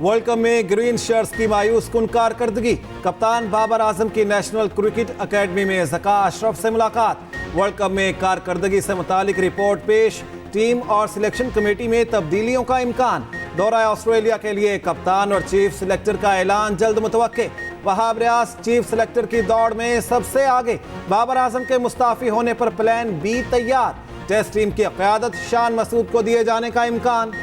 World cup में green shirts की मायूस कुन कारकर्दगी। कप्तान बाबर आजम की नेशनल क्रिकेट अकेडमी में ज़का अशरफ से मुलाकात। वर्ल्ड कप में कारकर्दगी से मुतालिक रिपोर्ट पेश। टीम और सिलेक्शन कमेटी में तब्दीलियों का इम्कान। दौरा ऑस्ट्रेलिया के लिए कप्तान और चीफ सिलेक्टर का ऐलान जल्द मुतवक्के। वहाब रियाज चीफ सिलेक्टर की दौड़ में सबसे आगे। बाबर आजम के मुस्ताफी होने पर प्लान बी तैयार। टेस्ट टीम की क़यादत शान मसूद को दिए जाने का इम्कान।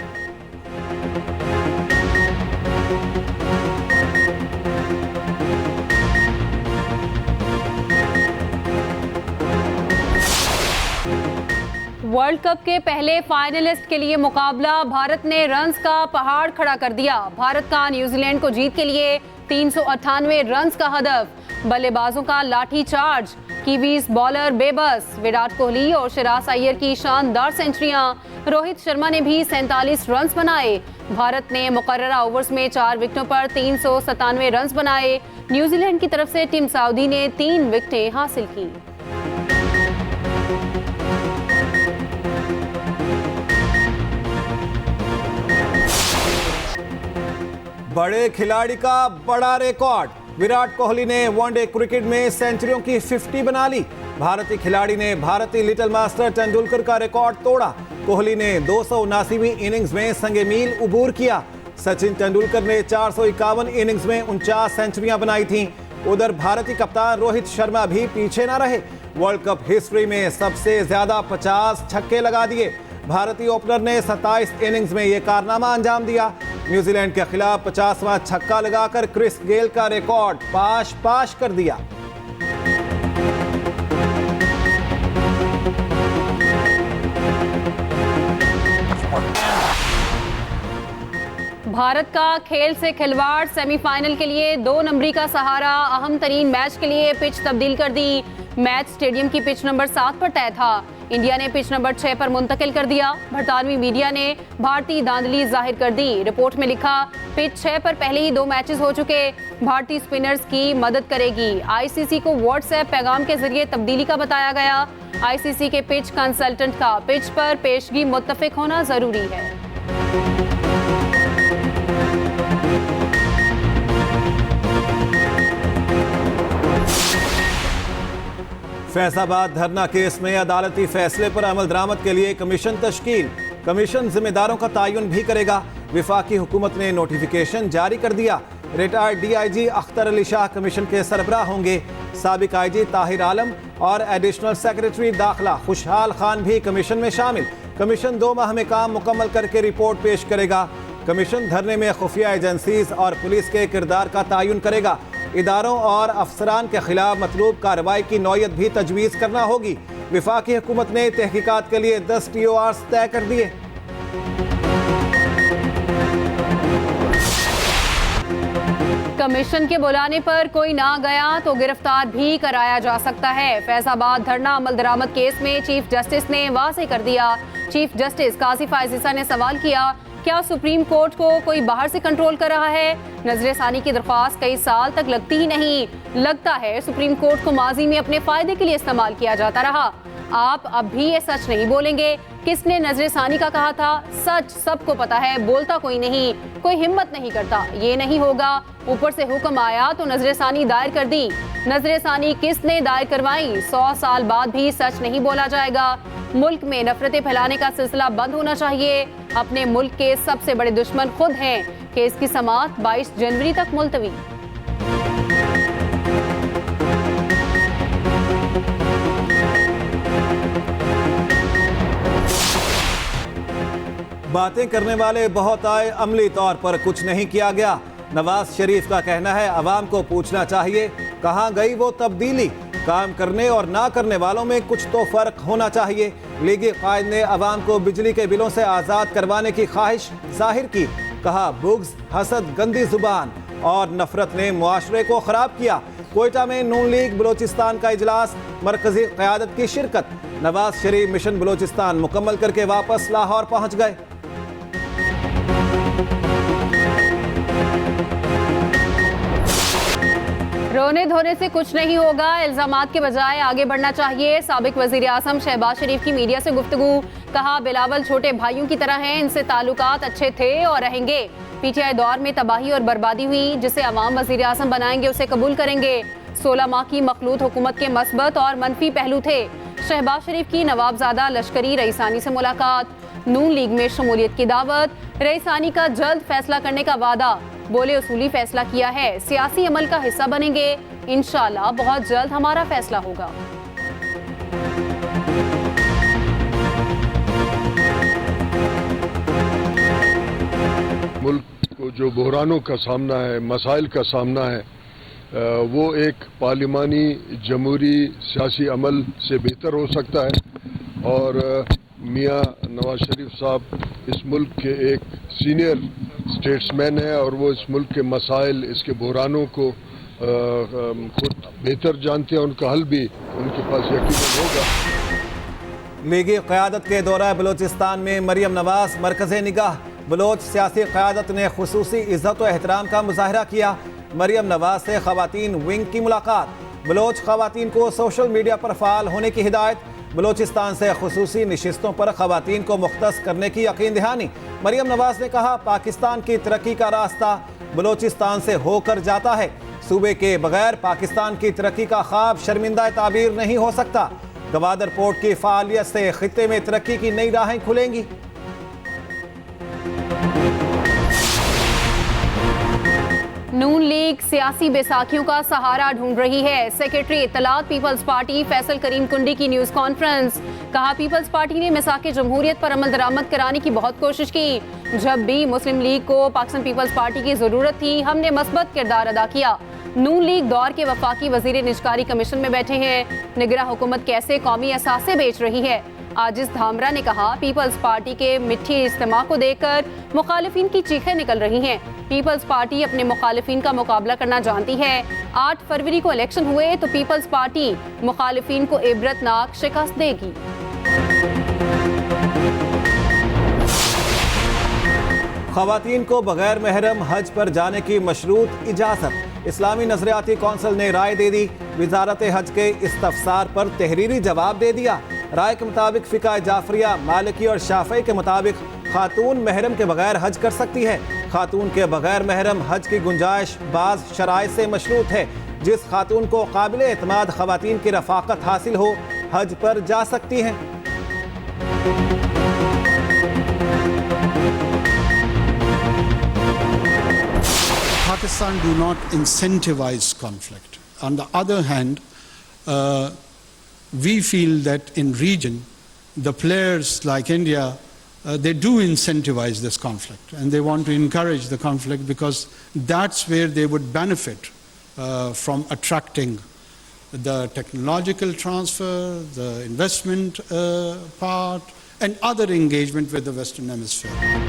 वर्ल्ड कप के पहले फाइनलिस्ट के लिए मुकाबला। भारत ने रन्स का पहाड़ खड़ा कर दिया। भारत का न्यूजीलैंड को जीत के लिए 398 रन्स का हदफ। बल्लेबाजों का लाठी चार्ज। कीवीज बॉलर बेबस। विराट कोहली और सिराज अय्यर की शानदार सेंचुरियां। रोहित शर्मा ने भी 47 रन्स बनाए। भारत ने मुकर्ररा ओवर्स में 4 विकेटों पर 397 रन्स बनाए। न्यूजीलैंड की तरफ से टीम सऊदी ने 3 विकेटें हासिल की। बड़े खिलाड़ी का बड़ा रिकॉर्ड। विराट कोहली ने वनडे क्रिकेट में सेंचुरियों की 50 बना ली। भारतीय खिलाड़ी ने भारतीय लिटिल मास्टर तेंदुलकर का रिकॉर्ड तोड़ा। कोहली ने 279वीं इनिंग्स में संगे मील उबूर किया। सचिन तेंदुलकर ने 451 इनिंग्स में 49 सेंचुरियां बनाई थीं। उधर भारतीय कप्तान रोहित शर्मा भी पीछे न रहे। वर्ल्ड कप हिस्ट्री में सबसे ज्यादा 50 छक्के लगा दिए। भारतीय ओपनर ने 27 इनिंग्स में यह कारनामा अंजाम दिया। न्यूजीलैंड के खिलाफ 50वां छक्का लगाकर क्रिस गेल का रिकॉर्ड पाश कर दिया। भारत का खेल से खिलवाड़। सेमीफाइनल के लिए 2 नंबरी का सहारा। अहम तरीन मैच के लिए पिच तब्दील कर दी। मैच स्टेडियम की पिच नंबर 7 पर तय था। इंडिया ने पिच नंबर 6 पर मुंतकिल कर दिया। बरतानवी मीडिया ने भारतीय धांधली जाहिर कर दी। रिपोर्ट में लिखा, पिच 6 पर पहले ही 2 मैचेस हो चुके। भारतीय स्पिनर्स की मदद करेगी। आईसीसी को व्हाट्सएप पैगाम के जरिए तब्दीली का बताया गया। आईसीसी के पिच कंसल्टेंट का पिच पर पेशगी मुत्तफिक होना जरूरी है। फैसलाबाद धरना केस में अदालती फैसले पर अमल दरामद के लिए कमीशन तश्कील। कमीशन जिम्मेदारों का तयन भी करेगा। विफाकी हुकूमत ने नोटिफिकेशन जारी कर दिया। Retired DIG Akhtar Ali Shah commission के सरबराह होंगे। साबिक आईजी ताहिर आलम और एडिशनल सेक्रेटरी दाखिला खुशहाल खान भी कमीशन में शामिल। कमीशन 2 माह में काम मुकम्मल करके रिपोर्ट पेश करेगा। कमीशन धरने में खुफिया एजेंसीज और पुलिस के किरदार का तयन करेगा। इदारों और अफसरान के खिलाफ मतलूब कार्रवाई की नौयत भी तजवीज़ करना होगी। विफाकी हुकूमत ने तहकीकात के लिए 10 TORs तय कर दिए। कमीशन के बुलाने पर कोई ना गया तो गिरफ्तार भी कराया जा सकता है। फैसलाबाद धरना अमल दरामद केस में चीफ जस्टिस ने वाज़ेह कर दिया। चीफ जस्टिस काजी फायज़ ने सवाल किया, क्या सुप्रीम कोर्ट को कोई बाहर से कंट्रोल कर रहा है? नजर सानी की दरख्वास्त कई साल तक लगती ही नहीं। लगता है सुप्रीम कोर्ट को माजी में अपने फायदे के लिए इस्तेमाल किया जाता रहा। आप अब भी ये सच नहीं बोलेंगे? किसने नजर सानी का कहा था? सच सबको पता है, बोलता कोई नहीं, कोई हिम्मत नहीं करता। ये नहीं होगा। ऊपर से हुक्म आया तो नजर सानी दायर कर दी। नजर सानी किसने दायर करवाई? 100 साल बाद भी सच नहीं बोला जाएगा। मुल्क में नफरतें फैलाने का सिलसिला बंद होना चाहिए। अपने मुल्क के सबसे बड़े दुश्मन खुद हैं। केस की समाअत 22 जनवरी तक मुलतवी। बातें करने वाले बहुत आए, अमली तौर पर कुछ नहीं किया गया। नवाज शरीफ का कहना है, अवाम को पूछना चाहिए कहां गई वो तब्दीली। काम करने और ना करने वालों में कुछ तो फर्क होना चाहिए। लीगी कायद ने अवाम को बिजली के बिलों से आज़ाद करवाने की ख्वाहिश जाहिर की। कहा, बुग़्ज़, हसद, गंदी जुबान और नफरत ने मुआशरे को ख़राब किया। कोयटा में नून लीग बलोचिस्तान का इजलास, मरकजी क़यादत की शिरकत। नवाज शरीफ मिशन बलोचिस्तान मुकम्मल करके वापस लाहौर पहुँच गए। रोने धोने से कुछ नहीं होगा। इल्जामात के बजाय आगे बढ़ना चाहिए। साबिक वजीर आज़म शहबाज शरीफ की मीडिया से गुफ्तगू। कहा, बिलावल छोटे भाइयों की तरह हैं, इनसे ताल्लुकात अच्छे थे और रहेंगे। पीटीआई दौर में तबाही और बर्बादी हुई, जिसे अवाम वज़ीर आज़म बनाएंगे उसे कबूल करेंगे। 16 माह की मखलूत हुकूमत के मस्बत और मनफी पहलू थे। शहबाज शरीफ की नवाबजादा लश्करी रईसानी से मुलाकात, नून लीग में शमूलियत की दावत, रईसानी का जल्द फैसला करने का वादा, बोले उसूली फैसला किया है, सियासी अमल का हिस्सा बनेंगे, इंशाअल्लाह बहुत जल्द हमारा फैसला होगा। मुल्क को जो बहरानों का सामना है, मसाइल का सामना है, वो एक पार्लिमानी जमहूरी सियासी अमल से बेहतर हो सकता है। और मियाँ नवाज शरीफ साहब इस मुल्क के एक सीनियर स्टेट्समैन हैं और वो इस मुल्क के मसाइल, इसके बहरानों को खुद बेहतर जानते हैं। उनका हल भी उनके पास यकीनन होगा। लीगी क़यादत के दौरा बलूचिस्तान में मरियम नवाज मरकज़े निगाह। बलोच सियासी क़यादत ने खुसूसी इज़्ज़त व एहतराम का मुजाहरा किया। मरियम नवाज से ख़वातीन विंग की मुलाकात। बलोच ख़वातीन को सोशल मीडिया पर फ़ाल होने की हिदायत। बलूचिस्तान से खुसूसी नशिस्तों पर ख़वातीन को मुख्तस करने की यकीन दहानी। मरियम नवाज ने कहा, पाकिस्तान की तरक्की का रास्ता बलूचिस्तान से होकर जाता है। सूबे के बगैर पाकिस्तान की तरक्की का ख्वाब शर्मिंदा ताबीर नहीं हो सकता। गवादर पोर्ट की फ़ालियत से खित्ते में तरक्की की नई राहें खुलेंगी। नून लीग सियासी बैसाखियों का सहारा ढूंढ रही है। सेक्रेटरी इत्तलात पीपल्स पार्टी फैसल करीम कुंडी की न्यूज़ कॉन्फ्रेंस। कहा, पीपल्स पार्टी ने मिसाक जमहूरियत पर अमल दरामद कराने की बहुत कोशिश की। जब भी मुस्लिम लीग को पाकिस्तान पीपल्स पार्टी की ज़रूरत थी, हमने मस्बत किरदार अदा किया। नून लीग दौर के वफाकी वजीर निजकारी कमीशन में बैठे हैं। निगरां हुकूमत कैसे कौमी असासे बेच रही है। आजिज धामरा ने कहा, पीपल्स पार्टी के मिठी इज्तिमा को देखकर मुखालिफिन की चीखें निकल रही हैं। पीपल्स पार्टी अपने मुखालिफिन का मुकाबला करना जानती है। 8 फरवरी को इलेक्शन हुए तो पीपल्स पार्टी मुखालिफिन को इबरतनाक शिकस्त देगी। ख़वातीन को बगैर महरम हज पर जाने की मशरूत इजाज़त। इस्लामी नजरियाती कौंसिल ने राय दे दी। वजारत हज के इस्तफसार पर तहरीरी जवाब दे दिया। राय के मुताबिक फ़िक़ा जाफरिया, मालिकी और शाफ़ई के मुताबिक खातून महरम के बगैर हज कर सकती है। खातून के बगैर महरम हज की गुंजाइश बाज़ शराइत से मशरूत है। जिस खातून को काबिल एतमाद ख़वातीन की रफ़ाकत हासिल हो, हज पर जा सकती हैं। Pakistan do not incentivize conflict. On the other hand, we feel that in region, the players like India, they do incentivize this conflict and they want to encourage the conflict because that's where they would benefit from attracting the technological transfer, the investment part and other engagement with the Western Hemisphere.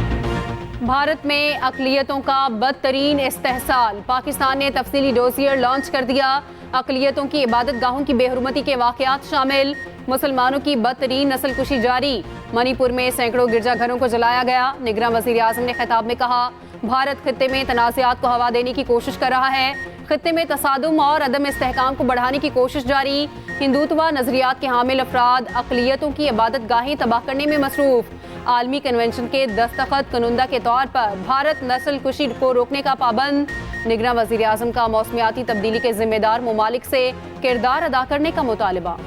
Bharat में अक़लियतों का बदतरीन इस्तेहसाल। पाकिस्तान ने तफसीली dossier launch कर दिया। अक़लियतों की इबादत गाहों की बेहुरमती के वाक़यात शामिल। मुसलमानों की बदतरीन नस्लकुशी जारी। मणिपुर में सैकड़ों गिरजाघरों को जलाया गया। निगरां वज़ीर आज़म ने खिताब में कहा, भारत खित्ते में तनाज़ात को हवा देने की कोशिश कर रहा है। खित्ते में तसादुम और अदम इस्तेहकाम को बढ़ाने की कोशिश जारी। हिंदुत्व नज़रियात के हामिल अफराद अक़लियतों की इबादत गाहें तबाह करने में मसरूफ़। आलमी कन्वेंशन के दस्तखत कनुंदा के तौर पर भारत नस्ल कुशी को रोकने का पाबंद। निगरां वज़ीर आज़म का मौसमियाती तब्दीली के जिम्मेदार ममालिक से किरदार अदा करने का मुतालबा।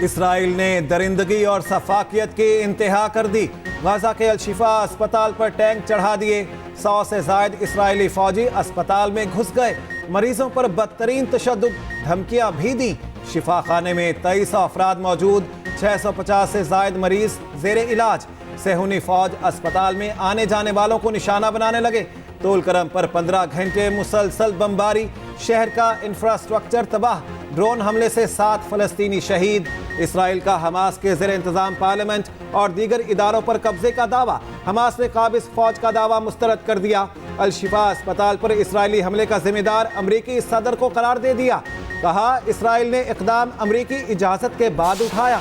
इसराइल ने दरिंदगी और सफाकियत की इंतहा कर दी। गाजा के अल-शिफा अस्पताल पर टैंक चढ़ा दिए। 100 से ज़ायद इसराइली फौजी अस्पताल में घुस गए। मरीजों पर बदतरीन तशद्दुद, धमकियां भी दी। शिफा खाने में 2300 अफराद मौजूद, 650 से ज़ायद मरीज ज़ेरे इलाज। सेहूनी फौज अस्पताल में आने जाने वालों को निशाना बनाने लगे। तोल करम पर 15 घंटे मुसलसल बमबारी, शहर का इंफ्रास्ट्रक्चर तबाह। ड्रोन हमले से 7 फ़लस्तीनी शहीद। इसराइल का हमास के ज़ेर इंतज़ाम पार्लियामेंट और दीगर इदारों पर कब्जे का दावा। हमास ने काबिज़ फौज का दावा मुस्तरद कर दिया। अल-शिफा अस्पताल पर इसराइली हमले का जिम्मेदार अमरीकी सदर को करार दे दिया। कहा, इसराइल ने इक़दाम अमरीकी इजाज़त के बाद उठाया।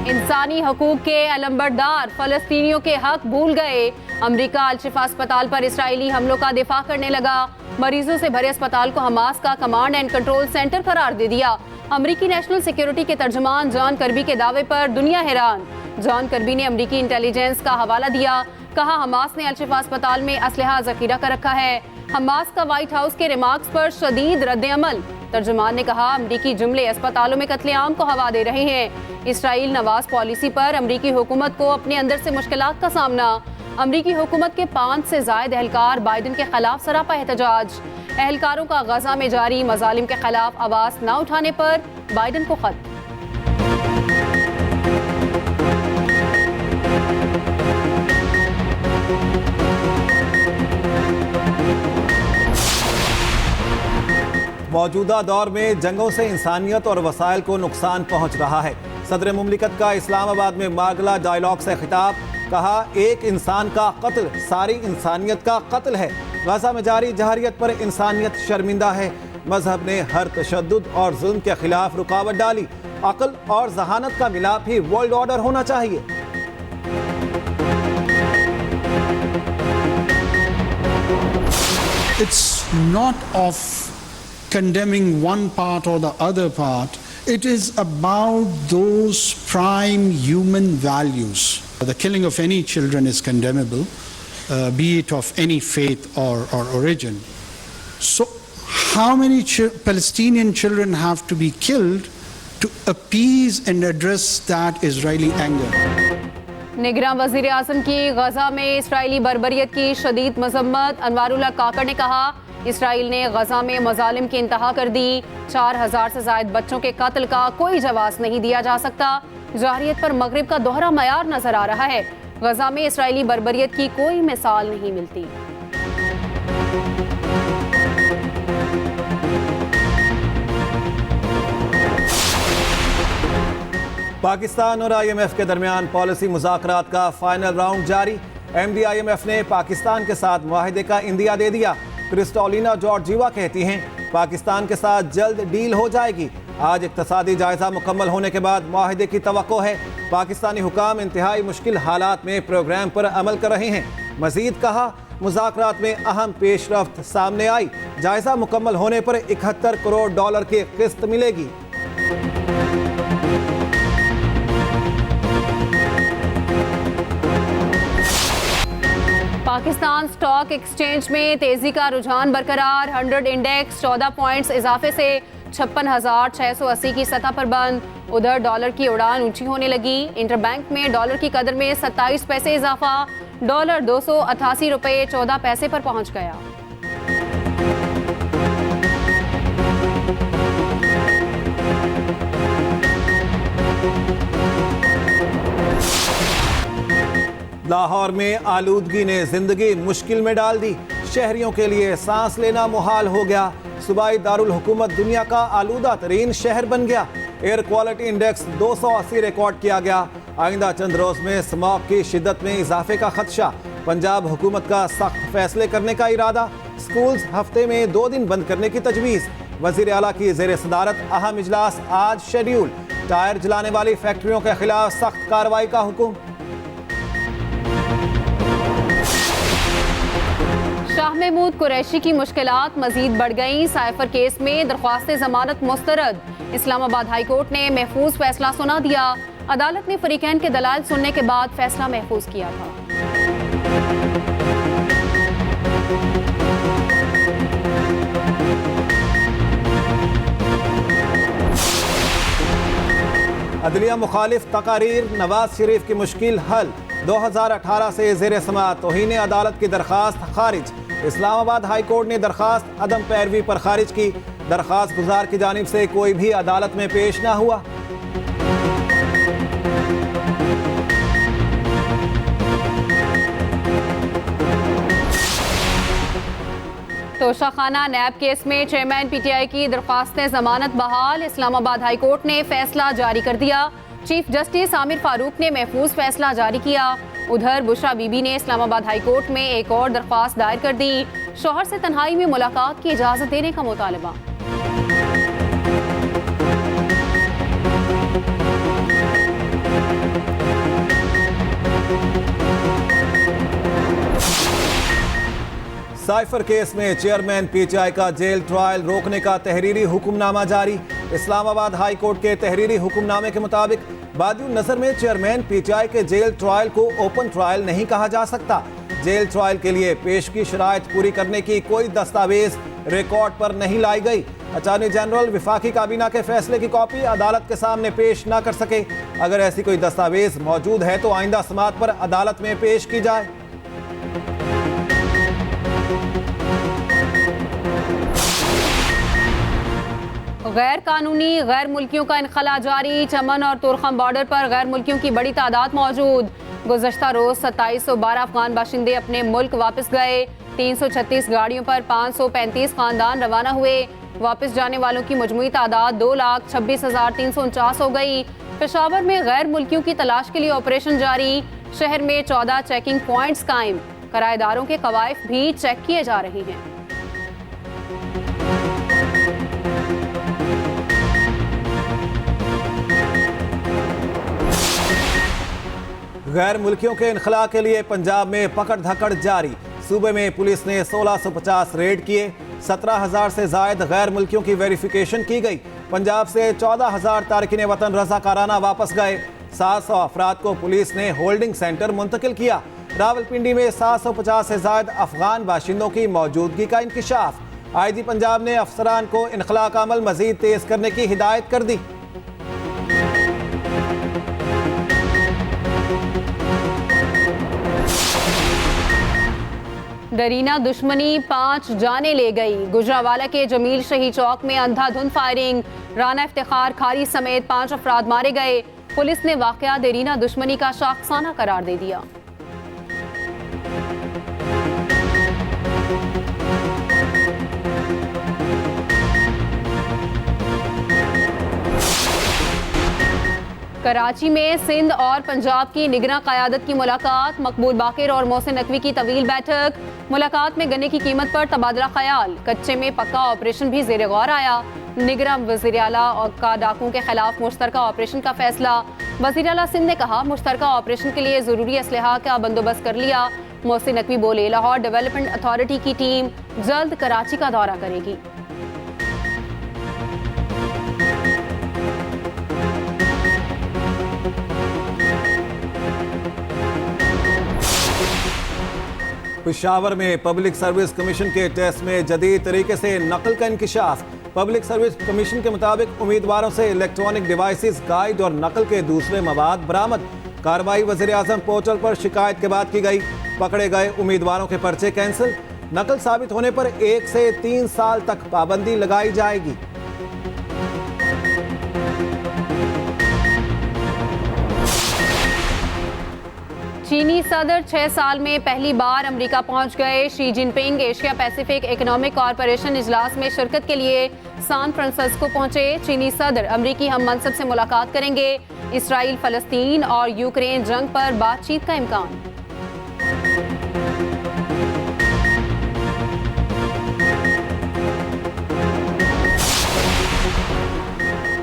इंसानी हकूक के अलंबरदार फ़लस्तीनियों के हक भूल गए। अमरीका अल-शिफा अस्पताल पर इसराइली हमलों का दिफा करने लगा। मरीजों से भरे अस्पताल को हमास का कमांड एंड कंट्रोल सेंटर करार दे दिया। अमरीकी नेशनल सिक्योरिटी के तर्जुमान जॉन कर्बी के दावे पर दुनिया हैरान। जॉन कर्बी ने अमरीकी इंटेलिजेंस का हवाला दिया, कहा हमास ने अल-शिफा अस्पताल में असलहा जखीरा कर रखा है। हमास का व्हाइट हाउस के रिमार्क्स पर शदीद रद्द-ए-अमल। तर्जुमान ने कहा अमरीकी जुमले अस्पतालों में कत्लेआम को हवा दे रहे हैं। इसराइल नवाज पॉलिसी पर अमरीकी हुकूमत को अपने अंदर से मुश्किलात का सामना। अमरीकी हुकूमत के 5 से ज़ायद एहलकार बाइडन के खिलाफ सरापा एहतजाज। एहलकारों का गजा में जारी मजालिम के खिलाफ आवाज़ न उठाने पर बाइडन को खत। मौजूदा दौर में जंगों से इंसानियत और वसाइल को नुकसान पहुंच रहा है। सदर मुमलिकत का इस्लामाबाद में मार्गला डायलॉग से खिताब, कहा एक इंसान का कत्ल सारी इंसानियत का कत्ल है। गजा में जारी जहरियत पर इंसानियत शर्मिंदा है। मजहब ने हर तशद्दुद और जुल्म के खिलाफ रुकावट डाली। अक्ल और जहानत का मिलाप ही वर्ल्ड ऑर्डर होना चाहिए। It's not of condemning one part or the other part. It is about those prime human values. The killing of any children is condemnable, be it of any faith or origin. So how many Palestinian children have to be killed to appease and address that Israeli anger? निगरान वज़ीर आज़म की गजा में Israeli बर्बरियत की शदीद मजम्मत। अनवारुल्लाह काकड़ ने कहा Israel ने गजा में मजालिम की इंतहा कर दी। 4000 से ज़ायद बच्चों के कत्ल का कोई जवाब नहीं दिया जा सकता। जारियत पर मगरिब का दोहरा मयार नजर आ रहा है। गजा में इसराइली बर्बरियत की कोई मिसाल नहीं मिलती। पाकिस्तान और IMF के दरमियान पॉलिसी मुज़ाकरात का फाइनल राउंड जारी। MD IMF ने पाकिस्तान के साथ मुआहदे का इंदिया दे दिया। क्रिस्टोलिना जॉर्जिवा कहती हैं पाकिस्तान के साथ जल्द डील हो जाएगी। आज इक्तसादी जायजा मुकम्मल होने के बाद मुआहदे की तवक्को है। पाकिस्तानी हुकाम इंतहाई मुश्किल हालात में प्रोग्राम पर अमल कर रहे हैं। मजीद कहा मुज़ाकरात में अहम पेशरफ्त सामने आई। जायजा मुकम्मल होने पर $71 करोड़ की किस्त मिलेगी। पाकिस्तान स्टॉक एक्सचेंज में तेजी का रुझान बरकरार। 100 इंडेक्स 14 पॉइंट्स इजाफे से 56,680 की सतह पर बंद। उधर डॉलर की उड़ान ऊंची होने लगी। इंटरबैंक में डॉलर की कदर में 27 पैसे इजाफा। डॉलर 288 रुपये 14 पैसे पर पहुंच गया। लाहौर में आलूदगी ने जिंदगी मुश्किल में डाल दी। शहरियों के लिए सांस लेना मुहाल हो गया। सूबाई दारुल हुकूमत दुनिया का आलूदा तरीन शहर बन गया। एयर क्वालिटी इंडेक्स 280 रिकॉर्ड किया गया। आइंदा चंद रोज में स्मॉग की शिद्दत में इजाफे का खदशा। पंजाब हुकूमत का सख्त फैसले करने का इरादा। स्कूल्स हफ्ते में 2 दिन बंद करने की तजवीज़। वज़ीर आला की ज़ेर सदारत अहम इजलास आज शेड्यूल। टायर जलाने वाली फैक्ट्रियों के खिलाफ सख्त कार्रवाई का हुक्म। शाह महमूद कुरैशी की मुश्किलात मजीद बढ़ गईं। साइफर केस में दरख्वास्त जमानत मुस्तरद। इस्लामाबाद हाई कोर्ट ने महफूज फैसला सुना दिया। अदालत ने फरीकैन के दलाल सुनने के बाद फैसला महफूज किया था। अदलिया मुखालिफ तकारीर। नवाज शरीफ की मुश्किल हल। 2018 से ज़ेर समाअत तौहीन अदालत की दरख्वास्त खारिज। इस्लामाबाद हाई कोर्ट ने दरख्वास्त अदम पैरवी पर खारिज की। दरख्वास्त गुजार की जानिब से कोई भी अदालत में पेश ना हुआ। तोशाखाना नैब केस में चेयरमैन PTI की दरख्वास्त जमानत बहाल। इस्लामाबाद हाई कोर्ट ने फैसला जारी कर दिया। चीफ जस्टिस आमिर फारूक ने महफूज फैसला जारी किया। उधर बुशरा बीबी ने इस्लामाबाद हाई कोर्ट में एक और दरख्वास्त दायर कर दी। शौहर से तन्हाई में मुलाकात की इजाजत देने का मुतालबा। साइफर केस में चेयरमैन PTI का जेल ट्रायल रोकने का तहरीरी हुक्मनामा जारी। इस्लामाबाद हाई कोर्ट के तहरीरी हुक्मनामे के मुताबिक बादियुन नजर में चेयरमैन पीटीआई के जेल ट्रायल को ओपन ट्रायल नहीं कहा जा सकता। जेल ट्रायल के लिए पेश की शराइत पूरी करने की कोई दस्तावेज रिकॉर्ड पर नहीं लाई गई। अटॉर्नी जनरल विफाकी काबीना के फैसले की कॉपी अदालत के सामने पेश न कर सके। अगर ऐसी कोई दस्तावेज मौजूद है तो आइंदा समाअत पर अदालत में पेश की जाए। गैर कानूनी गैर मुल्कियों का इनखला जारी। चमन और तुरखम बॉर्डर पर गैर मुल्कियों की बड़ी तादाद मौजूद। गुज़श्ता रोज 2712 अफगान बाशिंदे अपने मुल्क वापस गए। 336 गाड़ियों पर 535 खानदान रवाना हुए। वापस जाने वालों की मजमूई तादाद 2,26,349 हो गई। पेशावर में गैर मुल्कियों की तलाश के लिए ऑपरेशन जारी। शहर में 14 चेकिंग पॉइंट्स कायम। किराएदारों के कवायफ भी चेक किए जा रहे हैं। गैर मुल्कियों के इनखला के लिए पंजाब में पकड़ धकड़ जारी। सूबे में पुलिस ने 1650 रेड किए। 17,000 से जायद गैर मुल्कियों की वेरिफिकेशन की गई। पंजाब से 14,000 तारकिन वतन रज़ाकाराना वापस गए। 700 अफराद को पुलिस ने होल्डिंग सेंटर मुंतकिल किया। रावलपिंडी में 750 से जायद अफगान बाशिंदों की मौजूदगी का इंकशाफ। आईजी पंजाब ने अफसरान को इनखला का अमल मजीद तेज करने की हिदायत कर दी। दरीना दुश्मनी 5 जाने ले गई। गुजरावाला के जमील शही चौक में अंधाधुंध फायरिंग। राना इफ्तिखार खारी समेत 5 अफराद मारे गए। पुलिस ने वाकया दरीना दुश्मनी का शाखसाना करार दे दिया। कराची में सिंध और पंजाब की निगरां क़यादत की मुलाकात। मकबूल बाकिर और मोहसिन नकवी की तवील बैठक। मुलाकात में गन्ने की कीमत पर तबादला ख्याल। कच्चे में पक्का ऑपरेशन भी ज़ेर गौर आया। निगरां वज़ीर आला का डाकुओं के खिलाफ मुश्तरका ऑपरेशन का फैसला। वज़ीर आला सिंध ने कहा मुश्तरका ऑपरेशन के लिए ज़रूरी असलहा का बंदोबस्त कर लिया। मोहसिन नकवी बोले लाहौर डेवलपमेंट अथॉरिटी की टीम जल्द कराची का दौरा करेगी। पेशावर में पब्लिक सर्विस कमीशन के टेस्ट में जदीद तरीके से नकल का इंकिशाफ। पब्लिक सर्विस कमीशन के मुताबिक उम्मीदवारों से इलेक्ट्रॉनिक डिवाइसेस, गाइड और नकल के दूसरे मवाद बरामद। कार्रवाई वज़ीर-ए-आज़म पोर्टल पर शिकायत के बाद की गई। पकड़े गए उम्मीदवारों के पर्चे कैंसिल। नकल साबित होने पर 1 से 3 साल तक पाबंदी लगाई जाएगी। चीनी सदर 6 साल में पहली बार अमेरिका पहुंच गए। Xi Jinping Asia Pacific economic corporation इजलास में शिरकत के लिए सैन फ्रांसिस्को पहुंचे। चीनी सदर अमेरिकी हम मनसब से मुलाकात करेंगे। इसराइल, फलस्तीन और यूक्रेन जंग पर बातचीत का इम्कान।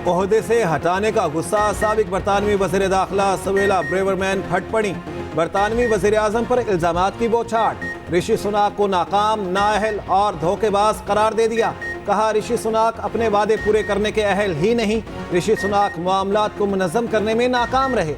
ओहदे से हटाने का गुस्सा। साबिक बरतानवी वज़ीर दाखिला सवेला ब्रेवरमैन फट पड़ी। बरतानवी वज़ीर आज़म पर इल्जामात की बौछार। ऋषि सुनाक को नाकाम, नाअहल और धोखेबाज करार दे दिया। कहा ऋषि सुनाक अपने वादे पूरे करने के अहल ही नहीं। ऋषि सुनाक मामलात को मुनज़्ज़म करने में नाकाम रहे।